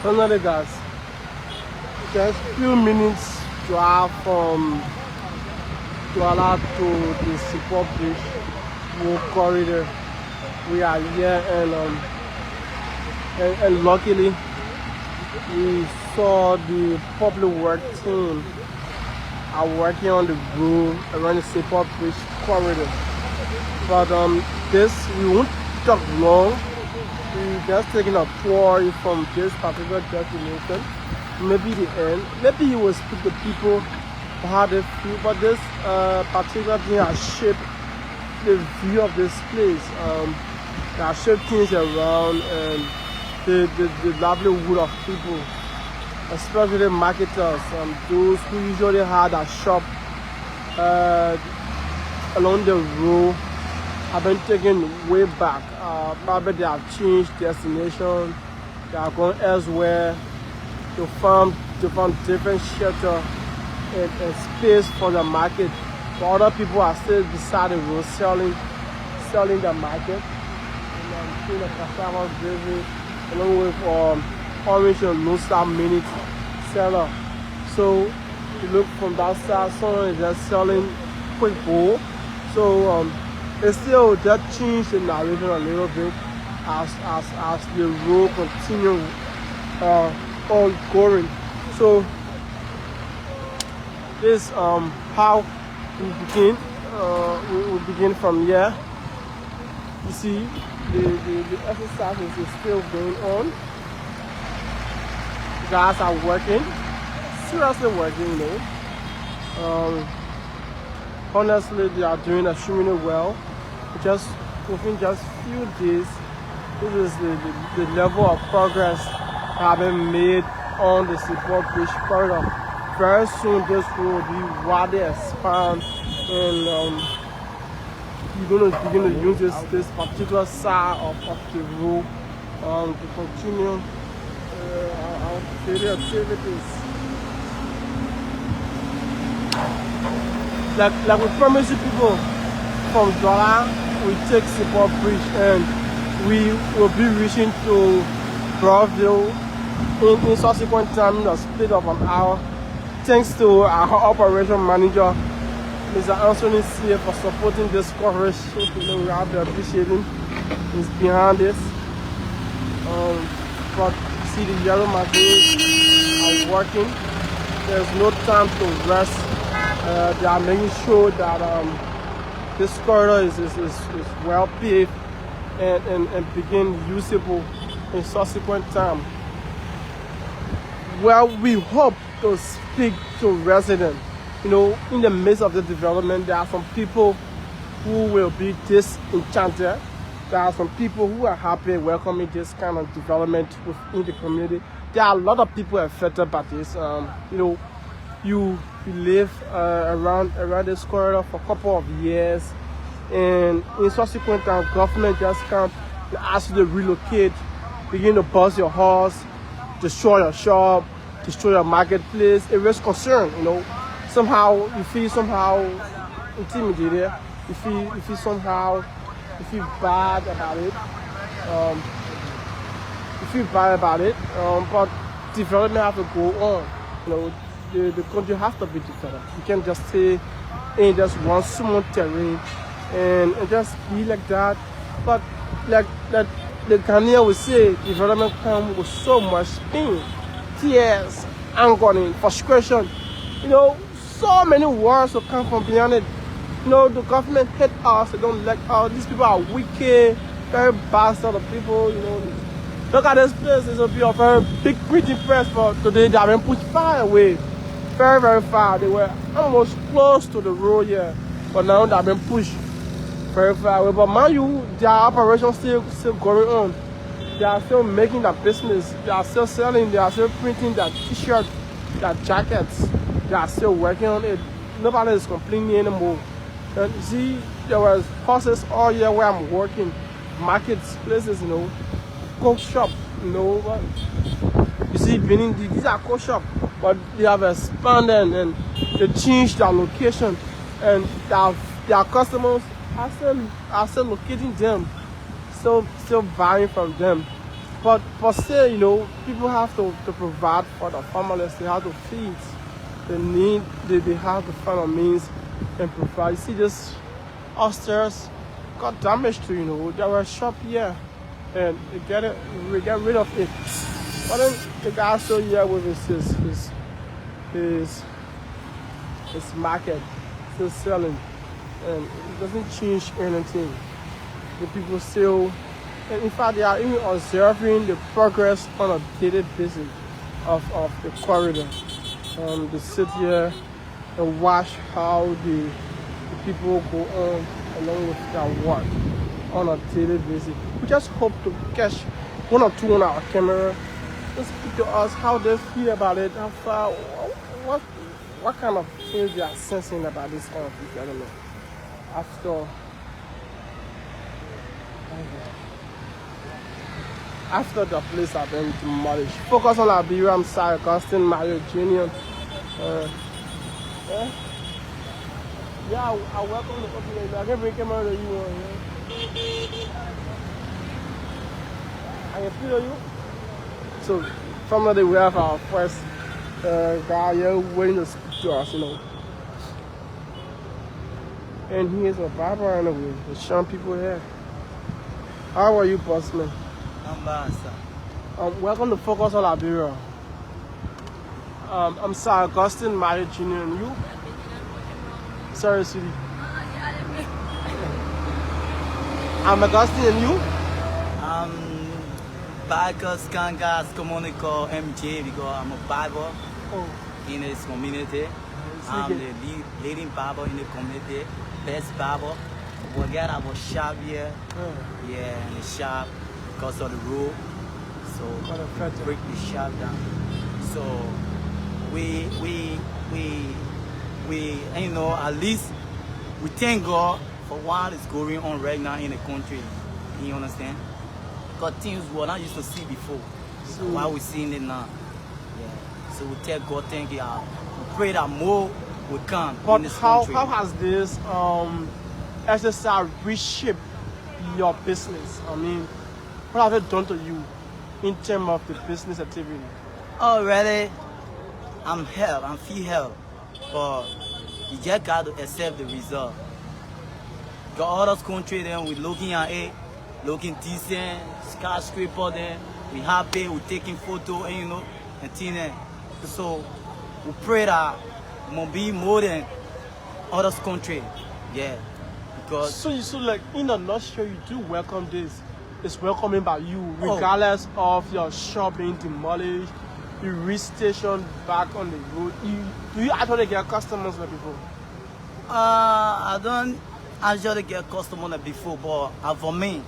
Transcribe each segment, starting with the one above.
Finally, guys, just few minutes drive from Douala to the support bridge road corridor. We are here, and luckily we saw the public work team are working on the road around the support bridge corridor. But this we won't talk long. We just taking a tour from this particular destination. Maybe the end. Maybe he will speak to people how they feel. But this particular thing has shaped the view of this place. It has shaped things around and the livelihood of people, especially marketers, those who usually had a shop along the road have been taken way back. Probably they have changed destination. They are going elsewhere to find different shelter and space for the market. But other people are still beside the road selling the market. And seeing the cassava gravy along with orange and no minute seller. So you look from that side, someone is just selling quick bowl. So it still just changed the narration a little bit as the road continue ongoing. So this how we begin. We begin from here. You see the exercise is still going on. The guys are working, seriously working, you know. Honestly, they are doing extremely well. Just within just few days, this is the level of progress have been made on the support bridge corridor. Very soon this will be widely expand, and you're gonna begin to use this particular side of the road to continue our daily activities. Like we promised you people, from Douala we take support bridge and we will be reaching to Broadville in subsequent time in a split of an hour. Thanks to our operation manager, Mr. Anthony C, for supporting this coverage. We have to appreciate him. He's behind this. But you see the yellow machines are working. There's no time to rest. They are making sure that this corridor is well paved and begin usable in subsequent time. Well, we hope to speak to residents. You know, in the midst of the development, there are some people who will be disenchanted. There are some people who are happy welcoming this kind of development within the community. There are a lot of people affected by this. You know, you live around this corridor for a couple of years, and in subsequent time, government just come to ask you to relocate, begin to bust your house, destroy your shop, destroy your marketplace. It raises concern, you know. Somehow you feel intimidated. You feel bad about it. But development have to go on. You know, the country has to be developed. You can't just stay in just one small terrain and just be like that. But like that, the Ghanaian would say, development comes with so much pain, tears, anger, frustration. You know, so many words will come from behind it. You know, the government hate us, they don't like us. These people are wicked, very bad sort of people, you know. Look at this place, this will be a very big printing press for today. They have been pushed far away, very, very far. They were almost close to the road here, but now they have been pushed very far away. But mind you, their operation still going on. They are still making their business. They are still selling, they are still printing their t-shirts, their jackets. They are still working on it. Nobody is complaining anymore. And you see, there was horses all year where I'm working, markets, places, you know, cook shop, you know. You see, these are cook shop, but they have expanded and they changed their location, and their customers are still locating them, still buying from them. but still, you know, people have to provide for their families. They have to feed. They have to find a means and provide. You see, this upstairs got damaged too. You know, there was a shop here, and we get rid of it. But then the guy still here with his market still selling, and it doesn't change anything. The people still, and in fact, they are even observing the progress on a daily basis of the corridor. They sit here and watch how the people go on along with their work on a daily basis. We just hope to catch one or two on our camera. Just speak to us how they feel about it, how far, what kind of things they are sensing about this kind of people. I don't know. After the place has been demolished. Focus on Liberia. I'm sorry, Augustine Mario Jr. Yeah, I welcome the population. I can bring camera to you. I can feel you. So, from there we have our first guy here waiting to speak to us, you know. And he is a barber anyway. He's showing people here. How are you, bossman? I'm bad, sir. Welcome to Focus on Liberia. I'm Sir Augustine Mario Jr. and you? Sorry, sweetie. I'm Augustine and you? Bikers, Kangas, Communico, MJ, because I'm a barber in this community. I'm the leading barber in the community, best barber. We got our shop here, yeah, in the shop because of the road. So we break the shop down. So we you know, at least we thank God for what is going on right now in the country. You understand? Because things we were not used to see before. So why we seeing it now? Yeah. So we tell God thank you. We pray that more will come in this country. How has this SSR reshaped your business? I mean, what have it done to you in terms of the business activity? Oh, really? I'm feel help. But you just got to accept the result. Got other country then we looking at it, looking decent, skyscraper then, we happy, we taking photo and you know, and things. So we pray that we will be more than other country. Yeah. Because so like in a nutshell, you do welcome this. It's welcoming by you, regardless of your shop being demolished, you re-station back on the road. Do you actually get customers like before? I don't actually get customers like before, but for me,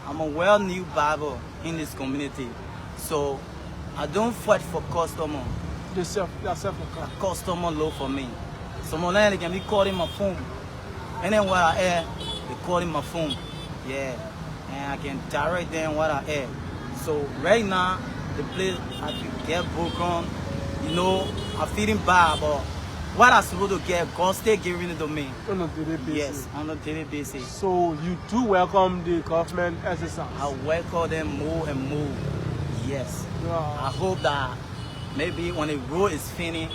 I'm a well-known barber in this community. So I don't fight for customer. Customer low for me. Some of them they can be calling my phone. And then what I air, they calling my phone. Yeah. And I can direct them what I air. So right now, the place I can get broken. You know, I'm feeling bad, but what I'm supposed to get, God still giving it to me. On a daily basis. Yes, on a daily basis. So you do welcome the government SSR? I welcome them more and more. Yes. Yeah. I hope that maybe when the road is finished,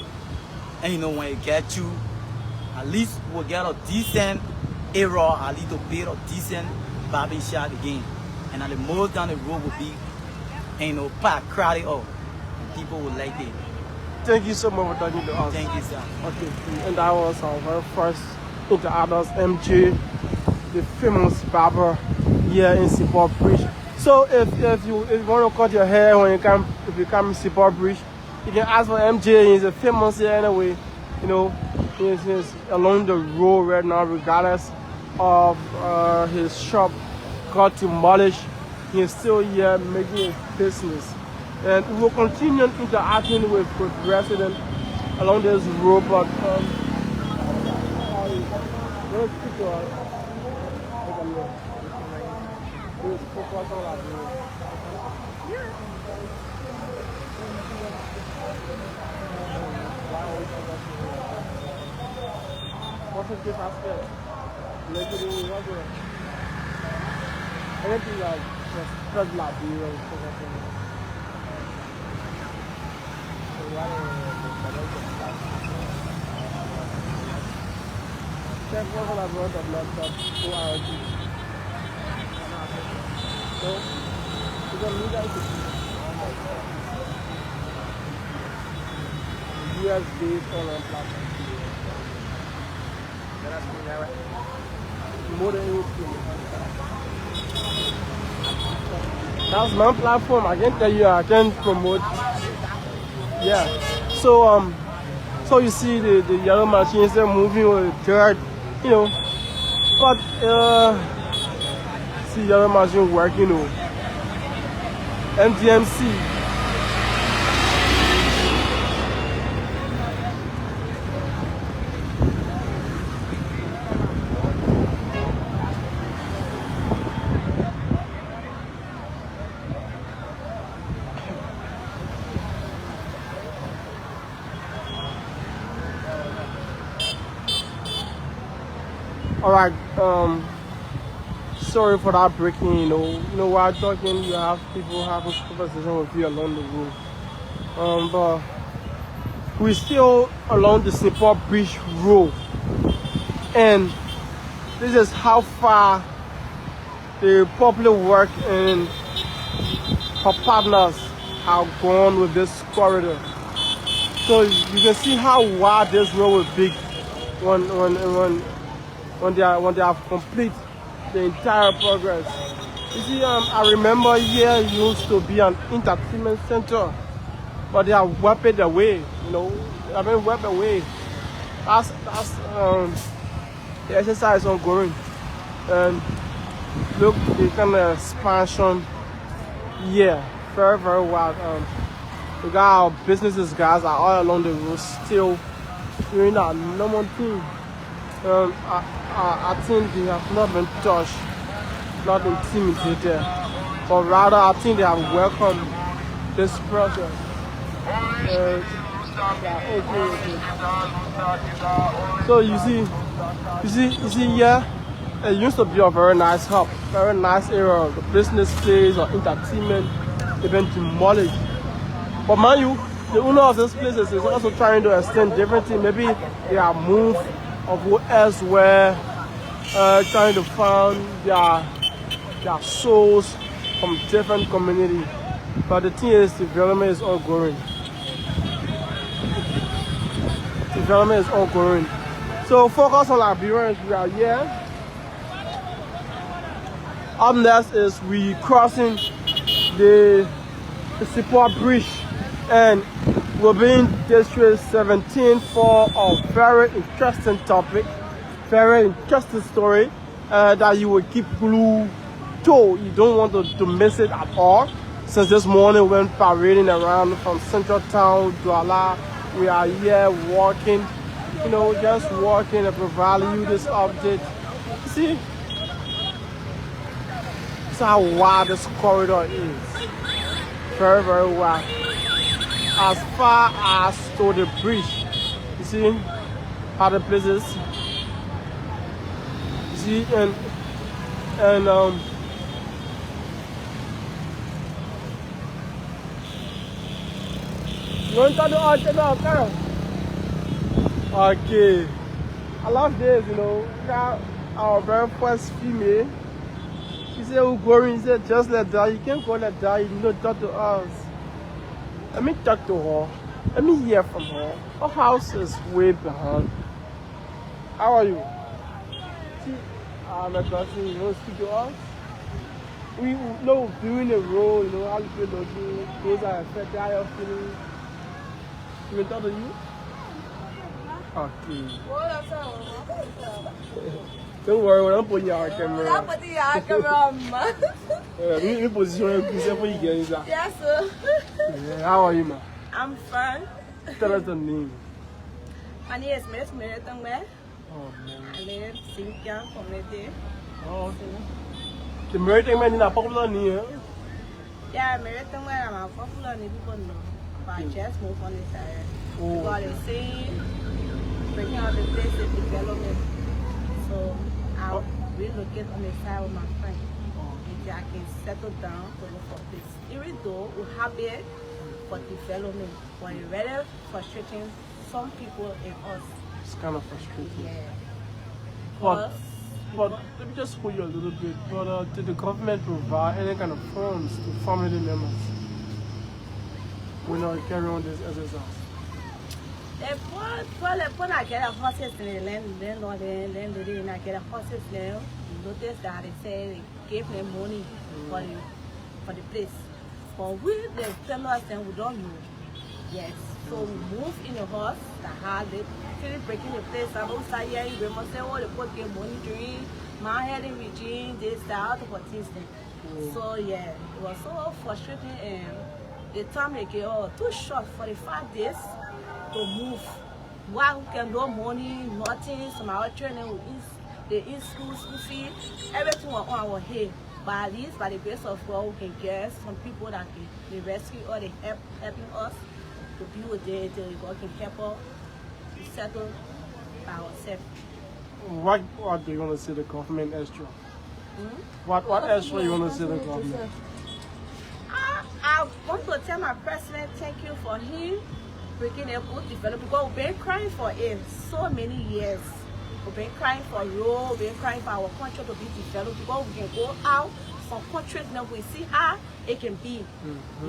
and you know when it get you, at least we'll get a decent area, a little bit of decent barber shop again. And at the most down the road will be, you know, packed, crowded up. And people will like it. Thank you so much for talking to us. Thank you, sir. Okay, and that was our very first interaction, MJ, the famous barber here in Seaport Bridge. So if you want to cut your hair when you come, if you come to Seaport Bridge, you can ask for MJ. He's a famous here anyway. You know, he's along the road right now, regardless of his shop got demolished. He's still here making his business. And we will continue interacting with residents along this road, but those people are focus on that road. Positive aspect. Negative, anything like Just Liberia. Check what I brought of laptop 2 hours. So, you don't need that to US based online platform. More than anything. That's my platform. I can tell you, I can promote. Yeah. So you see the yellow machines, they're moving with dirt, you know. But see yellow machine working, you know. MDMC. All right. Sorry for that breaking. You know, while talking, you have people having conversation with you along the road. But we're still along the Simple Bridge Road, and this is how far the public work and her partners have gone with this corridor. So you can see how wide this road will be when they have complete the entire progress. You see, I remember here used to be an entertainment center, but they have wiped it away. You know, they have been wiped away. That's the exercise ongoing, and look the kind of expansion here, very wide. We got our businesses guys are all along the road still doing that normal thing. I think they have not been touched, not intimidated, but rather I think they have welcomed this process. So you see here, it used to be a very nice hub, very nice area. The business place or entertainment, they've been demolished. But mind you, the owner of this places is also trying to extend different things. Maybe they have moved or go elsewhere, trying to find their souls from different communities. But the thing is, development is ongoing. Development is ongoing. So focus on Liberians. We are here. Up next is we crossing the Simple Bridge, and we'll be in District 17 for a very interesting topic, very interesting story that you will keep glued to. You don't want to miss it at all. Since this morning we went parading around from Central Town, Douala. We are here walking, you know, just walking and provide you this update. See, that's how wide this corridor is. Very wide. As far as to the bridge, you see how the places. You see, and you want to talk to us now, Carol? Okay. I love this, you know. Our very first female. She said, "We're going." He said, "Just like that. You can't go like that. You know, talk to us." Let me talk to her. Let me hear from her. Her house is way behind. How are you? See, my cousin, you know, speak to us. We know doing the role, you know, how you feel looking. Those are affected, how you're feeling. You can talk to you? Okay. Don't worry, we're not putting you on camera. We're not putting you on camera, we position you for you guys. Yes, sir. Yeah, how are you, ma? I'm fine. Tell us the name. My name is Miss Meriton. Oh, man. I live in Sinkian community. Oh, okay. The Meriton man is a popular name. Yeah, Meriton, I'm a popular name. People know. But I just moved on this area. Oh. Because they say, bringing out the place is development. So I'll relocate on the side with my friend. I can settle down to look for a place. Even though we have it for development, but it's very frustrating some people in us. It's kind of frustrating. Yeah. But, Us, but let me just hold you a little bit. But did the government provide any kind of funds to family members when I carry on this exercise? When I get a horses in the landlord and I get a horses now, you notice that they say they gave them money for the place. But we, the families, then we don't know. Yes. So we move in the house, the house, they finish breaking the place. I'm outside here, you must say, oh, they put their money during my head in Regine, this, that, for things. So yeah, it was so frustrating and the time they get too short for the 5 days to move. Why we can no money, nothing, some of our children they in school fee, everything was on our head. But at least by the grace of God, we can get some people that can rescue or they helping us to be with them until God can help us to settle by ourselves. What do you want to say the government extra? What extra you want to say the government? I want to tell my president thank you for him breaking a good development because we've been crying for him so many years. We've been crying for road, we've been crying for our country to be developed because we can go out some countries now we see how it can be.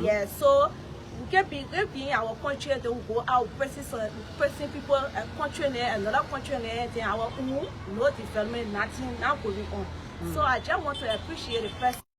Yeah, so we can be in our country, then we go out pressing people a country there, another country there, then our own no development, nothing now going on. So I just want to appreciate the president.